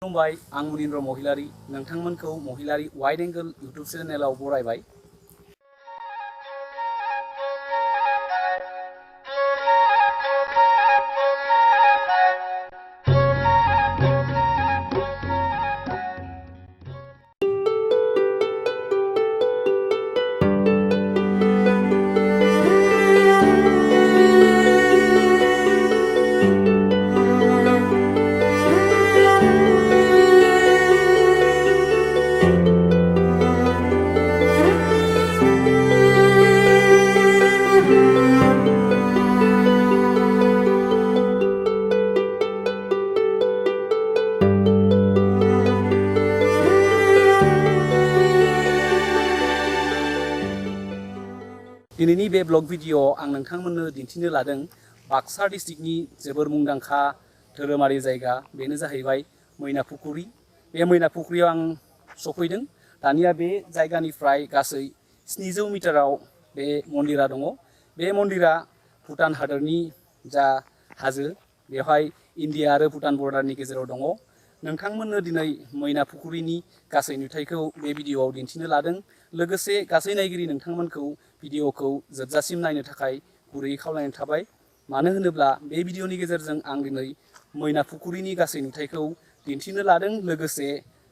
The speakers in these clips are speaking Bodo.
खुलुमबाय आं मुनिन्द्र महिलारि नोंथांमोनखौ महिलारि वाइड एंगल यूट्यूब चेनेलाव बरायबाय। दिनैनि बे ब्लग भिडिअ आं नोंथांमोननो दिन्थिनो लादों बाक्सा डिस्ट्रिक्टनि जोबोर मुंदांखा धोरोमारि जायगा बेनो जाहैबाय मैनापुखुरी। बे मैनापुखुरीयाव आं सफैदों। दानिया बे जायगानिफ्राय गासै 700 मिटाराव बे मन्दिरा दङ। बे मन्दिरा भुटान हादरनि जा हाजो बेवहाय इन्डिया आरो भुटान बर्डारनि गेजेराव दङ। नोंथांमोननो दिनै मैनापुखुरीनि गासै नुथायखौ बे भिडिअआव दिन्थिनो लादों। लोगोसे गासै नायगिरि नोंथांमोनखौ भिडिअखौ जोबजासिम नायनो थाखाय गुरैयै खावलायनाय थाबाय। मानो होनोब्ला बे भिडिअनि गेजेरजों आं दिनै मैनापुखुरीनि गासै नुथायखौ दिन्थिनो लादों। लोगोसे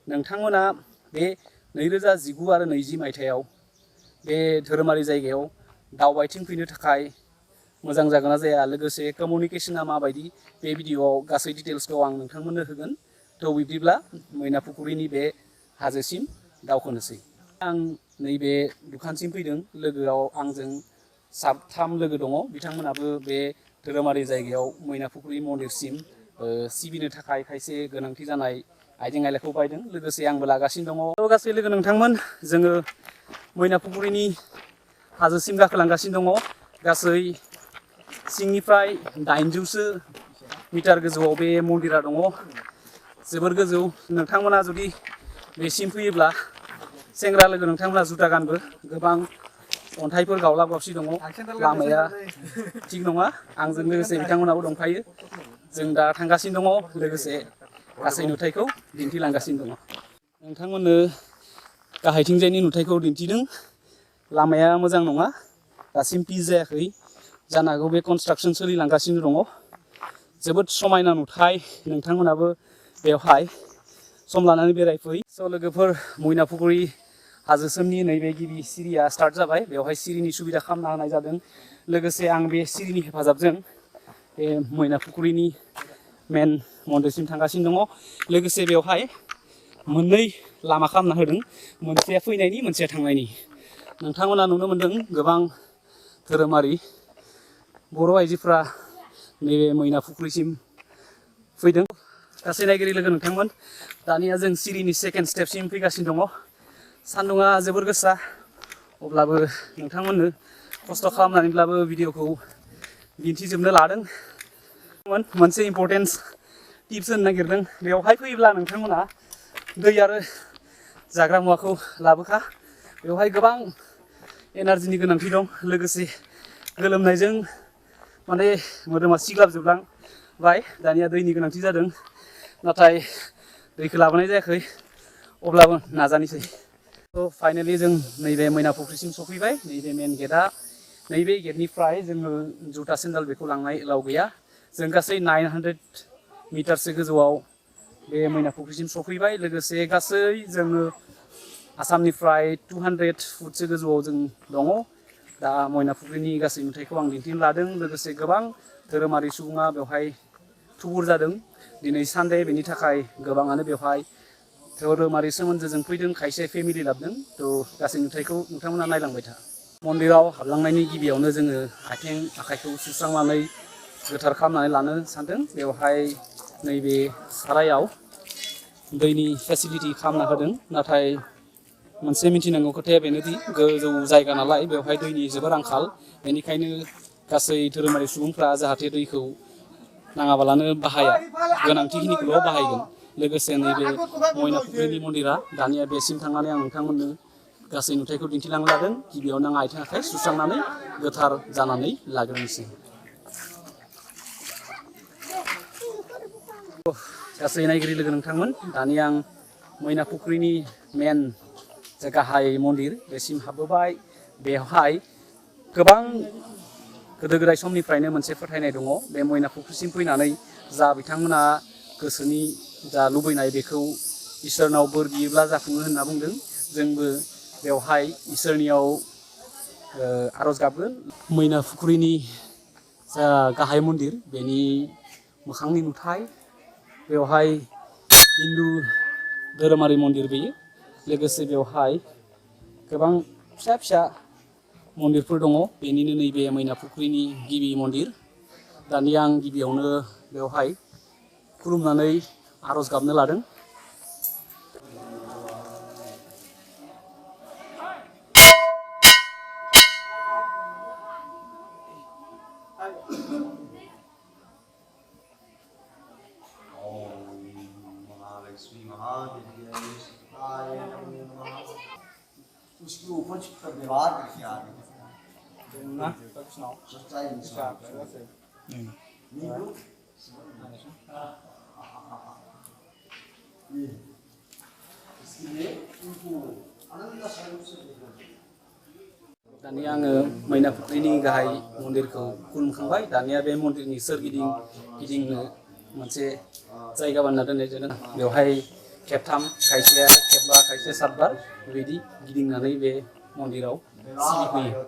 नोंथांमोना बे 2019 आरो 20 मायथाइयाव बे धोरोमारि जायगायाव दावबायथिंफैनो थाखाय मोजां जागोन ना जाया, लोगोसे कमिउनिकेशना माबायदि, बे भिडिअआव गासै डिटेल्सखौ आं नोंथांमोननो होगोन। थ' बिब्दिब्ला मैनापुखुरीनि बे हाजोसिम दावखोनोसै। आं नैबे दुखानसिम फैदों। लोगोआव आंजों 3 लोगो दङ। बिथांमोनाबो बे धोरोमारि जायगायाव मैनापुखुरी मन्दिरसिम सिबिनो थाखाय खायसे गोनांथि जानाय आइजें आइलाखौ बायदों। लोगोसे आंबो लागासिनो दङ। गासै लोगो नोंथांमोन, जोङो मैनापुखुरीनि हाजोसिम गाखोलांगासिनो दङ। गासै सिंनिफ्राय 800सो मिटार गोजौआव बे मन्दिरा दङ। जोबोर गोजौ। नोंथांमोना जुदि बेसिम फैयोब्ला सेंग्रा लोगो नोंथांमोना जुथा गानबो। गोबां अन्थाइफोर गावलाब गावसि दङ। लामाया थिग नङा। आंजों लोगोसे बिथांमोनाबो दंफायो। जों दा थांगासिनो दङ। लोगोसे गासै नुथायखौ दिन्थिलांगासिनो दङ। नोंथांमोननो गाहायथिंजायनि नुथायखौ दिन्थिदों। लामाया मोजां नङा, दासिम पिच जायाखै। जानो हागौ बे कनस्ट्राक्सन सोलिलांगासिनो दङ। जोबोद समायना नुथाय। नोंथांमोनाबो बेवहाय सम लानानै बेरायफै। स' लोगोफोर, मैनापुखुरी हाजोसिमनि नैबे गिबि सिरिया स्टार्ट जाबाय। बेवहाय सिरिनि सुबिदा खालामना होनाय जादों। लोगोसे आं बे सिरिनि हेफाजाबजों बे मैनापुखुरीनि मेन मन्दिरसिम थांगासिनो दङ। लोगोसे बेवहाय मोननै लामा खालामना होदों, मोनसेया फैनायनि, मोनसेया थांनायनि। नोंथांमोना नुनो मोन्दों गोबां धोरोमारि बर' आइजोफ्रा नैबे मैनापुखुरीसिम फैदों। गासै नायगिरि लोगो नोंथांमोन, दानिया जों सिरिनि सेकेन्ड स्टेपसिम फैगासिनो दङ। सान्दुङा जोबोर गोसा, अब्लाबो नोंथांमोननो खस्थ' खालामनानैब्लाबो भिडिअखौ दिन्थिजोबनो लादों। मोनसे इम्परटेन्स टिप्स होनो नागिरदों। बेवहाय फैयोब्ला नोंथांमोना दै आरो जाग्रा मुवाखौ लाबोखा। बेवहाय गोबां एनार्जिनि गोनांथि दं। लोगोसे गोलोमनायजों माने मोदोमा सिग्लाबजोबलांबाय। दानिया दैनि गोनांथि जादों, नाथाय दैखौ लाबोनाय जायाखै। अब्लाबो नाजानोसै। थ' फाइनालि जों नैबे मैनापुखुरीसिम सफैबाय। नैबे मेन गेटआ। नैबे गेटनिफ्राय जोङो जुथा सेन्देल बेखौ लांनाय एलाउ गैया। जों गासै 900 मिटारसो गोजौआव बे मैनापुखुरीसिम सफैबाय। लोगोसे गासै जोङो आसामनिफ्राय 200 फुटसो गोजौआव जों दङ। दा मैनापुखुरीनि गासै नुथायखौ आं दिन्थिनो लादों। लोगोसे गोबां धोरोमारि सुबुङा बेवहाय थुबुर जादों। दिनै सानडे, बेनि थाखाय गोबाङानो बेवहाय धोरोमारि सोमोन्दोजों फैदों, खायसे फेमिलि लाबोदों। थ' गासै नुथायखौ नोंथांमोना नायलांबाय था। मन्दिराव हाबलांनायनि गिबियावनो जोङो आथिं आखाइखौ सुस्रांनानै गोथार खालामनानै लानो सानदों। बेवहाय नैबे सारायाव दैनि फेसिलिटि खालामना होदों। नाथाय मोनसे मिथिनांगौ खोथाया बेनोदि गोजौ जायगा नालाय बेवहाय दैनि जोबोर आंखाल। बेनिखायनो गासै धोरोमारि सुबुंफ्रा जाहाथे दैखौ नाङाबालानो बाहाया, गोनांथिखिनिखौल' बाहायगोन। लोगोसे नैबे मैनापुखुरीनि मन्दिरा। दानिया बेसिम थांनानै आं नोंथांमोननो गासै नुथायखौ दिन्थिलांनो लादों। गिबियावनो आं आथिं आखाइ सुस्रांनानै गोथार जानानै लाग्रोनोसै। गासै नायगिरि लोगो नोंथांमोन दानि आं मैना फुख्रिनि मेन जे गाहाय मन्दिर बेसिम हाबबोबाय। बेवहाय गोबां गोदो गोदाय समनिफ्रायनो मोनसे फोथायनाय दङ बे मैना फुख्रिसिम फैनानै जा बिथांमोना गोसोनि जा लुबैनाय बेखौ इसोरनाव बोर बियोब्ला जाफुङो होनना बुंदों। जोंबो बेवहाय इसोरनियाव आरज गाबगोन। मैना फुख्रिनि जा गाहाय मन्दिर बेनि मोखांनि नुथाय बेवहाय हिन्दु धोरोमारि मन्दिर बेयो लोगोसे बेवहाय गोबां फिसा फिसा मन्दिरफोर दङ। बेनिनो नैबे मैना फुख्रिनि गिबि मन्दिर। दानिया आं गिबियावनो बेवहाय खुलुमनानै आरज गाबनो लादों। उसके ऊपर व्यवहार करके आ रहे दानिया आङो मैना फुख्रिनि गाहाय मन्दिरखौ खुलुमखांबाय। दानिया बे मन्दिरनि सोरगिदिं गिदिंनो मोनसे जायगा बानायना दोननाय जादों। बेवहाय खेबथाम खायसेया खेबबा खायसे सातबार बेबायदि गिदिंनानै बे मन्दिराव सिबिफैयो।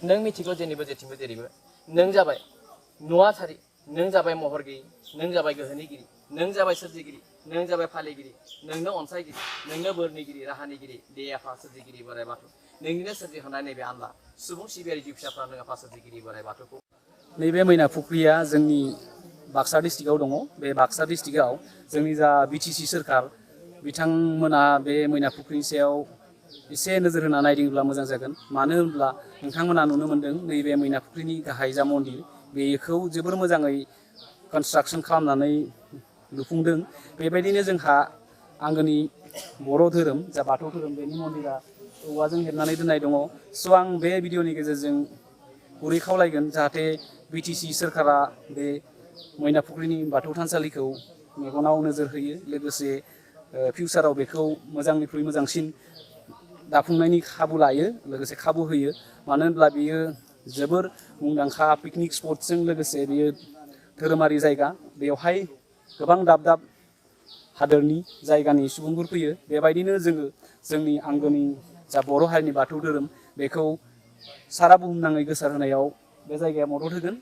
नों मिथिगौ जेनिबो जेथिंबो जेरैबो नों जाबाय नुवाथारि, नों जाबाय महरगिरि, नों जाबाय गोहोनिगिरि, नों जाबाय सोरजिगिरि, नों जाबाय फालिगिरि, नोंनो अनसायगिरि, नोंनो बोरनिगिरि, राहानिगिरि, दे आफा सोरजिगिरि बोराइ बाथौ। नोंनिनो सोरजिहोनाय नैबे आनला सुबुं सिबियारि जिउ फिसाफ्रा नों आफा सोरजिगिरि बोराइ बाथौखौ। नैबे मैना फुख्रिया जोंनि बाक्सा डिस्ट्रिक्टआव दङ। बे बाक्सा डिस्ट्रिक्टआव जोंनि जा बिटिसि सोरखार बिथांमोना बे मैना फुख्रिनि सायाव एसे नोजोर होना नायदिङोब्ला मोजां जागोन। मानो होनब्ला नोंथांमोना नुनो मोन्दों नैबे मैना फुख्रिनि गाहाय जा मन्दिर बेखौ जोबोर मोजाङै कनस्ट्राक्सन खालामनानै लुफुंदों। बेबायदिनो जोंहा आंगोनि बर' धोरोम जा बाथौ धोरोम बेनि मन्दिरा औवाजों हेबनानै दोननाय दङ। स' आं बे भिडिअनि गेजेरजों गुरै खावलायगोन जाहाथे बिटिसि सोरखारा बे मैना फुख्रिनि बाथौ थानसालिखौ मेगनाव नोजोर होयो। लोगोसे फिउचाराव बेखौ मोजांनिख्रुइ मोजांसिन दाफुंनायनि खाबु लायो, लोगोसे खाबु होयो। मानो होनब्ला बियो जोबोर मुंदांखा पिकनिक स्पटजों लोगोसे बियो धोरोमारि जायगा। बेवहाय गोबां दाब दाब हादोरनि जायगानि सुबुंफोर फैयो। बेबायदिनो जोङो जोंनि आंगोनि जा बर' हारिनि बाथौ धोरोम बेखौ सारा बुहुमनाङै गोसारहोनायाव बे जायगाया मदद होगोन।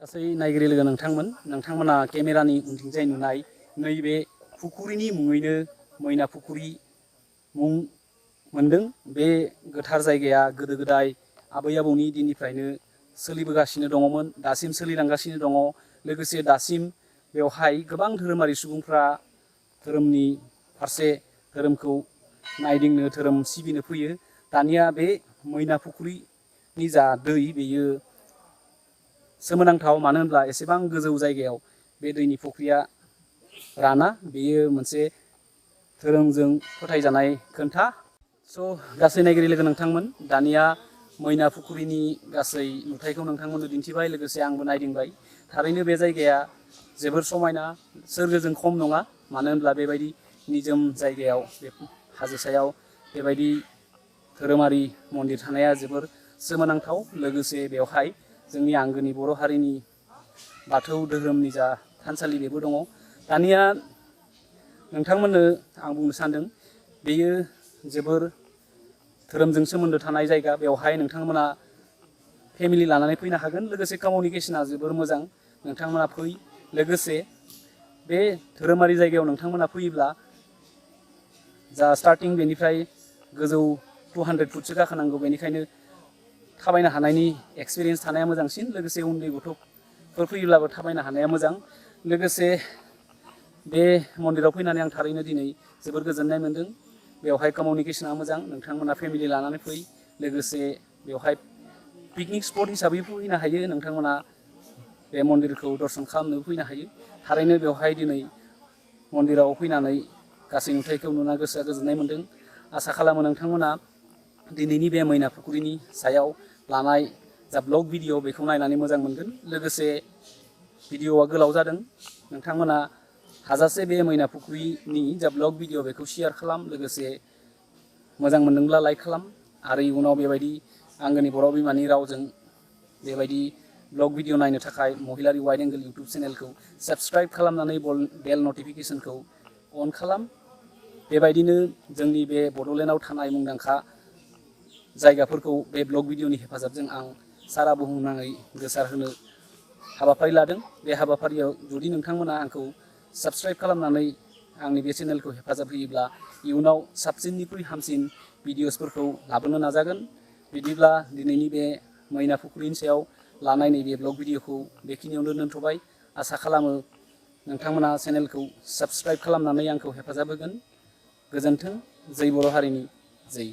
गासै नायगिरि लोगो नोंथांमोना केमेरानि उनथिंजाय नुनाय नैबे फुख्रिनि मुङैनो मैना फुख्रि मुं मोनदों। बे गोथार जायगाया गोदो गोदाय आबै आबौनि दिननिफ्रायनो सोलिबोगासिनो दङमोन, दासिम सोलिलांगासिनो दङ। लोगोसे दासिम बेवहाय गोबां धोरोमारि सुबुंफ्रा धोरोमनि फारसे धोरोमखौ नायदिंनो धोरोम सिबिनो फैयो। दानिया बे मैना फुख्रिनि जा दै बेयो सोमोनांथाव। मानो होनब्ला एसेबां गोजौ जायगायाव बे दैनि फुख्रिया राना, बेयो मोनसे धोरोमजों फोथायजानाय खोन्था। स' गासै नायगिरि लोगो नोंथांमोन दानिया मैना फुख्रिनि गासै नुथायखौ नोंथांमोननो दिन्थिबाय, लोगोसे आंबो नायदिंबाय। थारैनो बे जायगाया जोबोर समायना, सोरगोजों खम नङा। मानो होनब्ला बेबायदि निजोम जायगायाव बे हाजो सायाव बेबायदि धोरोमारि मन्दिर थानाया जोबोर सोमोनांथाव। लोगोसे बेवहाय जोंनि आंगोनि बर' हारिनि बाथौ धोरोमनि जा थानसालि बेबो दङ। दानिया नोंथांमोननो आं बुंनो सानदों बेयो जोबोर धोरोमजों सोमोन्दो थानाय जायगा। बेवहाय नोंथांमोना फेमिलि लानानै फैनो हागोन। लोगोसे कमिउनिकेसना जोबोर मोजां, नोंथांमोना फै। लोगोसे बे धोरोमारि जायगायाव नोंथांमोना फैयोब्ला जा स्टार्टिं बेनिफ्राय गोजौ 200 फुटसो गाखोनांगौ, बेनिखायनो थाबायनो हानायनि एक्सपिरियेन्स थानाया मोजांसिन। लोगोसे उन्दै गथ'फोर फैयोब्लाबो थाबायनो हानाया मोजां। लोगोसे बे मन्दिराव फैनानै आं थारैनो दिनै जोबोर गोजोननाय मोन्दों। बेवहाय कमिउनिकेशना मोजां, नोंथांमोना फेमिलि लानानै फै। लोगोसे बेवहाय पिकनिक स्पट हिसाबै फैनो हायो, नोंथांमोना बे मन्दिरखौ दर्शन खालामनो फैनो हायो। थारैनो बेवहाय दिनै मन्दिराव फैनानै गासै नुथायखौ नुना गोसोआ गोजोननाय मोन्दों। आसा खालामो नोंथांमोना दिनैनि बे मैना फुख्रिनि सायाव लानाय जा ब्लग भिडिअ बेखौ नायनानै मोजां मोनगोन। लोगोसे भिडिअआ गोलाव जादों, नोंथांमोना हाजासे बे मैना फुख्रिनि जा ब्लग भिडिअ बेखौ शेयार खालाम। लोगोसे मोजां मोनदोंब्ला लाइक खालाम आरो इयुनाव बेबायदि आंगोनि बर' बिमानि रावजों बेबायदि ब्लग भिडिअ नायनो थाखाय महिलारि वाइड एंगल इउटुब चेनेलखौ साबस्क्राइब खालामनानै बेल नटिफिकेशनखौ अन खालाम। बेबायदिनो जोंनि बे बड'लेण्डआव थानाय मुंदांखा जायगाफोरखौ बे ब्लग भिडिअनि हेफाजाबजों आं सारा बुहुमनाङै गोसारहोनो हाबाफारि लादों। बे हाबाफारियाव जुदि नोंथांमोना आंखौ साबस्क्राइब खालामनानै आंनि बे चेनेलखौ हेफाजाब होयोब्ला इयुनाव साबसिननिख्रुइ हामसिन भिडिअसफोरखौ लाबोनो नाजागोन। बिदिब्ला दिनैनि बे मैना फुख्रिनि सायाव लानाय नैबे ब्लग भिडिअखौ बेखिनियावनो दोनथ'बाय। आसा खालामो नोंथांमोना चेनेलखौ साबस्क्राइब खालामनानै आंखौ हेफाजाब होगोन। गोजोन्थों। जै बर' हारिनि जै।